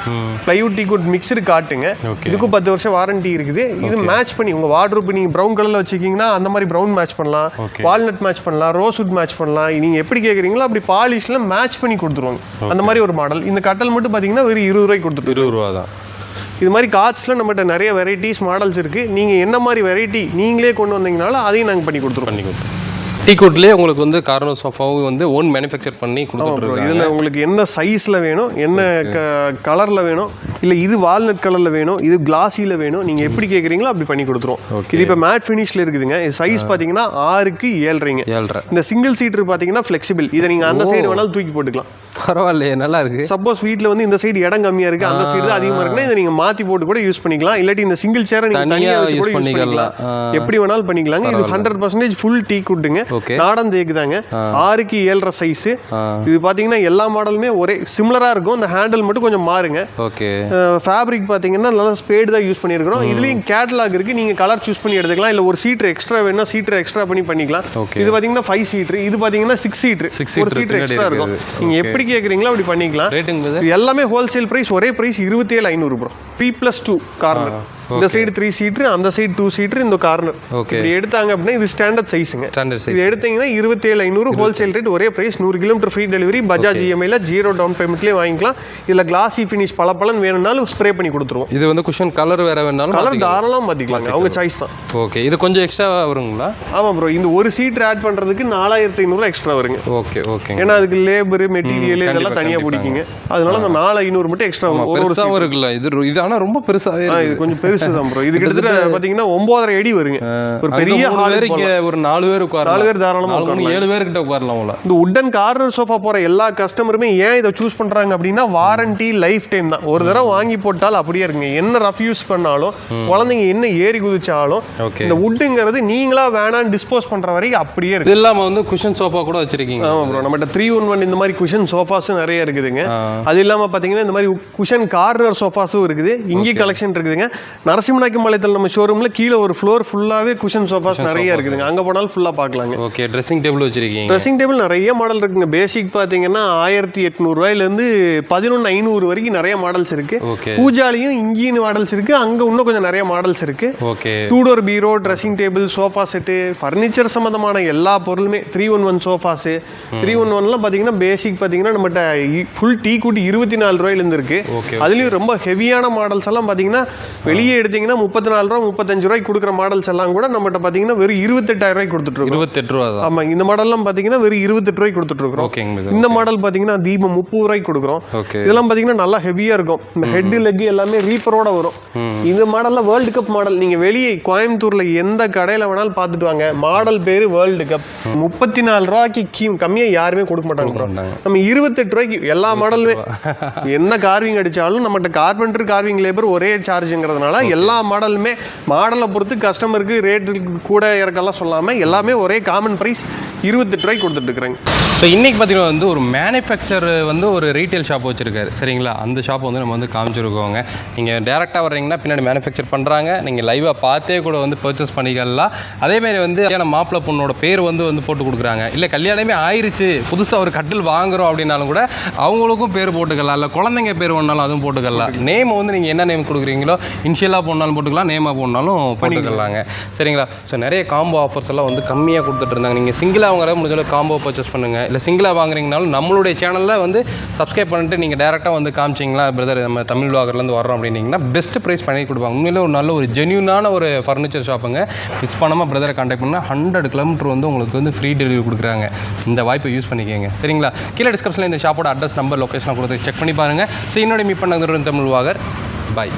பிளைவுட் டீக்வுட் மிக்ஸ்டு காட்டுங்க. இதுக்கும் 10 வருஷம் வாரண்டி இருக்குது. இது மேட்ச் பண்ணி உங்க வார்ட்ரோப் நீங்க ப்ரௌன் கலர்ல வச்சிருக்கீங்கன்னா அந்த மாதிரி ப்ரௌன் மேட்ச் பண்ணலாம், வால்நட் மேட்ச் பண்ணலாம், ரோஸ்வுட் மேட்ச் பண்ணலாம். நீங்க எப்படி கேக்குறீங்களோ அப்படி பாலிஷ்ல மேட்ச் பண்ணி கொடுத்துருவாங்க. அந்த மாதிரி ஒரு மாடல். இந்த கட்டல் மட்டும் பாத்தீங்கன்னா வெறும் 20 ரூபாய்க்கு கொடுத்துட்டு 20 ரூபா தான். இது மாதிரி காட்ஸ்ல நம்மகிட்ட நிறைய வெரைட்டிஸ் மாடல்ஸ் இருக்கு. நீங்க என்ன மாதிரி வெரைட்டி நீங்களே கொண்டு வந்தீங்கனாலும் அதையும் நாங்க பண்ணி கொடுத்துருவோம். டீக்வுட்லேயே உங்களுக்கு வந்து கார்னர் சோஃபாவும் வந்து ஓன் மேனுஃபேக்சர் பண்ணி கொடுத்துருக்கோம். இதில் உங்களுக்கு என்ன சைஸில் வேணும், என்ன கலரில் வேணும், இல்லை இது வால்நட் கலரில் வேணும், இது கிளாஸியில் வேணும், நீங்கள் எப்படி கேட்குறீங்களோ அப்படி பண்ணி கொடுத்துருவோம். இது இப்போ மேட் ஃபினிஷில் இருக்குதுங்க. இது சைஸ் பார்த்தீங்கன்னா 6க்கு 7.5. இந்த சிங்கிள் சீட்டர் பார்த்தீங்கன்னா ஃப்ளெக்சிபிள். இதை நீங்கள் அந்த சைடு வேணாலும் தூக்கி போட்டுக்கலாம். பரவாயில்லையே, நல்லா இருக்கு. சப்போஸ் வீட்டில் வந்து இந்த சைடு இடம் கம்மியாக இருக்குது, அந்த சைடு தான் அதிகமாக இருக்குன்னா இதை நீங்கள் மாற்றி போட்டு கூட யூஸ் பண்ணிக்கலாம். இல்லாட்டி இந்த சிங்கிள் சேரை நீங்கள் தனியாக யூஸ் பண்ணிக்கலாம். எப்படி வேணாலும் பண்ணிக்கலாங்க. இது 100% ஃபுல் டீக்வுட்டுங்க, நாடன் தேக்கு தாங்க. 6க்கு 7.5 சைஸ். இது பாத்தீங்கன்னா எல்லா மாடலுமே ஒரே சிமிலரா இருக்கும். இந்த ஹேண்டில் மட்டும் கொஞ்சம் மாறுங்க. ஓகே. ஃபேப்ரிக் பாத்தீங்கன்னா நல்லா ஸ்பேட் தான் யூஸ் பண்ணியிருக்கிறோம். இதுலயும் கேட்டலாக் இருக்கு. நீங்க கலர் சூஸ் பண்ணி எடுத்துக்கலாம். இல்ல ஒரு சீட்டர் எக்ஸ்ட்ரா வேணும்னா சீட்டர் எக்ஸ்ட்ரா பண்ணி பண்ணிக்கலாம். இது பாத்தீங்கன்னா 5 சீட்டர், இது பாத்தீங்கன்னா 6 சீட்டர். ஒரு சீட்டர் எக்ஸ்ட்ரா இருக்கும். நீங்க எப்படி கேக்குறீங்களோ அப்படி பண்ணிக்கலாம். எல்லாமே ஹோல்சேல் பிரைஸ், ஒரே பிரைஸ் 27,500 ப்ரோ. 3+2 கார்னர். இந்த சைடு 3 சீட்டர், அந்த சைடு 2 சீட்டர், இந்த கார்னர். இப்படி எடுத்தாங்க அப்படின்னா இது ஸ்டாண்டர்ட் சைஸுங்க. இது எடுத்தீங்கன்னா 27,500 ஹோல்சேல் ரேட், ஒரே price. 100 kilometre free delivery, Bajaj இஎம்ஐல 0 டவுன் பேமெண்ட்லேயே வாங்கிக்கலாம். இதில் கிளாஸி ஃபினிஷ் பளபளன்னு வேணும்னாலும் ஸ்ப்ரே பண்ணி கொடுத்துருவோம். இது வந்து குஷன் கலர் வேற வேணாலும் கலர் தாராளமாக மாற்றிக்கலாம், அவங்க சாய்ஸ் தான். ஓகே. இது கொஞ்சம் எக்ஸ்ட்ரா வருங்களா? ஆமாம் ப்ரோ. இந்த ஒரு சீட்டர் ஆட் பண்ணுறதுக்கு 4,500 எக்ஸ்ட்ரா வருங்க. Okay okay. ஏன்னா அதுக்கு லேபர் மெட்டீரியல் இதெல்லாம் தனியாக பிடிக்குங்க. அதனால அந்த 4,500 மட்டும் எக்ஸ்ட்ரா வரும். பெருசாக இருக்குல்ல இது ஆனால் ரொம்ப பெருசாகவே இது கொஞ்சம் பெருசு தான் ப்ரோ. இது பாத்தீங்கன்னா 9.5 அடி வருங்க. ஒரு பெரிய ஹால். ஒரு 4 பேர் உட்காரலாம். 4 பேர் தாராளமா உட்காரலாம். 7 பேர் கிட்ட உட்காரலாம். இந்த உட்டன் கார்னர் சோஃபா போற எல்லா கஸ்டமருமே ஏன் இதை சூஸ் பண்றாங்க அப்படின்னா வாரண்டி லைஃப் டைம் தான். ஒரு தடவை வாங்கி போட்டால் அப்படியே இருக்குங்க. என்ன ரஃப் யூஸ் பண்ணாலும், குழந்தைங்க என்ன ஏறி குதிச்சாலும், இந்த வுட்டுங்கிறது நீங்களா வேணான்னு டிஸ்போஸ் பண்ற வரைக்கும் அப்படியே இருக்கு. இது இல்லாம வந்து குஷன் சோஃபா கூட வச்சிருக்கீங்க. ஆமா ப்ரோ. நம்மகிட்ட 3-in-1 இந்த மாதிரி குஷன் சோஃபாஸ் நிறைய இருக்குதுங்க. அது இல்லாம பாத்தீங்கன்னா இந்த மாதிரி குஷன் கார்னர் சோஃபாஸும் இருக்குது. இங்கே கலெக்ஷன் இருக்குதுங்க. நரசிம்மநாயக்கம்பாளையத்தில் நம்ம ஷோரூம்ல கீழே ஒரு ஃப்ளோர் ஃபுல்லாவே குஷன் சோஃபாஸ் நிறைய இருக்குதுங்க. அங்க போனாலும் ஃபுல்லா பார்க்கலாங்க. ஓகே. ட்ரெஸ்ஸிங் டேபிள் வச்சிருக்கீங்க. ட்ரெஸ்ஸிங் டேபிள் நிறைய மாடல் இருக்குங்க. பேசிக் பாத்தீங்கன்னா 1,800 ரூபாயில இருந்து 11,500 வரைக்கும் நிறைய மாடல்ஸ் இருக்கு. பூஜாலையும் இங்கேயும் மாடல்ஸ் இருக்கு. அங்க இன்னும் கொஞ்சம் நிறைய மாடல்ஸ் இருக்கு. ஓகே. 2 டோர் பீரோ, dressing table, sofa set, furniture சம்பந்தமான எல்லா பொருளுமே 3-in-1 சோஃபாஸ். 3-in-1லாம் பாத்தீங்கன்னா பேசிக் பாத்தீங்கன்னா நம்மகிட்ட ஃபுல் டீக்வுட் 24 ரூபாயில இருந்து இருக்கு. அதுலயும் ரொம்ப ஹெவியான மாடல்ஸ் எல்லாம் பாத்தீங்கன்னா வெளியே எடுத்தீங்கன்னா 34 ரூபா 35 ரூபாய்க்கு கொடுக்குற மாடல்ஸ் எல்லாம் கூட நம்மகிட்ட பாத்தீங்கன்னா வெறும் 28,000 ரூபாய்க்கு கொடுத்துட்டு இருக்கோம். 28 ரூபா தான். ஆமா. இந்த மாடல்லாம் பாத்தீங்கன்னா வெறும் 28 ரூபாய்க்கு கொடுத்துட்டு இருக்கோம். இந்த மாடல் பாத்தீங்கன்னா தீபம் 30 ரூபாய்க்கு கொடுக்குறோம். இதெல்லாம் பாத்தீங்கன்னா நல்லா ஹெவியா இருக்கும். இந்த ஹெட் லெக் எல்லாமே ரீப்பரோட வரும். இந்த மாடல்ல வேர்ல்டு கப் மாடல். நீங்க வெளியே கோயம்புத்தூர்ல எந்த கடையில வேணாலும் பாத்துட்டு வாங்க. மாடல் பேரு வேர்ல்டு கப். 34 ரூபாய்க்கு கம்மியா யாருமே கொடுக்க மாட்டாங்க. நம்ம 28 ரூபாய்க்கு எல்லா மாடலுமே என்ன கார்விங் அடிச்சாலும் நம்மகிட்ட கார்பெண்டர் கார்விங் லேபர் ஒரே சார்ஜுங்கிறதுனால எல்லா மாடலுமே மாடலை பொறுத்து கஸ்டமருக்கு ரேட்டு கூட இறக்கெல்லாம் சொல்லாமல் எல்லாமே ஒரே காமன் ப்ரைஸ் 28 ரூபாய்க்கு கொடுத்துட்டு இருக்கிறாங்க. ஸோ இன்றைக்கி பார்த்தீங்கன்னா வந்து ஒரு மேனுஃபேக்சர் வந்து ஒரு ரீட்டைல் ஷாப் வச்சுருக்காரு. சரிங்களா? அந்த ஷாப் வந்து நம்ம வந்து காமிச்சிருக்கோங்க. நீங்கள் டேரெக்டாக வர்றீங்கன்னா பின்னாடி மேனுஃபேக்சர் பண்ணுறாங்க. நீங்கள் லைவாக பார்த்தே கூட வந்து பர்ச்சேஸ் பண்ணிக்கலாம். அதேமாதிரி வந்து மாப்பிள்ளை பொண்ணோட பேர் வந்து போட்டு கொடுக்குறாங்க. இல்லை கல்யாணமே ஆயிடுச்சு, புதுசாக ஒரு கட்டில் வாங்குகிறோம் அப்படின்னாலும் கூட அவங்களுக்கும் பேர் போட்டுக்கலாம். இல்லை குழந்தைங்க பேர் வேணாலும் அதுவும் போட்டுக்கலாம். நேம் வந்து நீங்கள் என்ன நேம் கொடுக்குறீங்களோ இனிஷியலாக போனாலும் போட்டுக்கலாம், நேமாக போனாலும் பண்ணிக்கலாங்க. சரிங்களா? ஸோ நிறைய காம்போ ஆஃபர்ஸ் எல்லாம் வந்து கம்மியாக கொடுத்துட்டு இருந்தாங்க. நீங்கள் சிங்கிளாக வாங்குற முடிஞ்சளவு காம்போ பர்ச்சேஸ் பண்ணுங்கள். இல்லை சிங்கிளாக வாங்குறீங்கனாலும் நம்மளுடைய சேனலில் வந்து சப்ஸ்கிரைப் பண்ணிட்டு நீங்கள் டேரெக்டாக வந்து காமிச்சிங்களா, பிரதர் நம்ம தமிழ் விளாகர்லேருந்து வரோம் அப்படின்னீங்கன்னா பெஸ்ட் ப்ரைஸ் பண்ணி கொடுப்பாங்க. உண்மையிலே ஒரு நல்ல ஒரு ஜென்யூனான ஒரு ஃபர்னிச்சர் ஷாப்புங்க. மிஸ் பண்ணாமல் பிரதரை கான்டாக்ட் பண்ணால் 100 கிலோமீட்டர் வந்து உங்களுக்கு வந்து ஃப்ரீ டெலிவரி கொடுக்குறாங்க. இந்த வாய்ப்பை யூஸ் பண்ணிக்கோங்க. சரிங்களா? கீழே டிஸ்கிரிப்ஷனில் இந்த ஷாப்போட அட்ரஸ் நம்பர் லொக்கேஷனை கொடுத்து செக் பண்ணி பாருங்கள். ஸோ என்னோட மீட் பண்ண தமிழ் விளாகர். பாய்.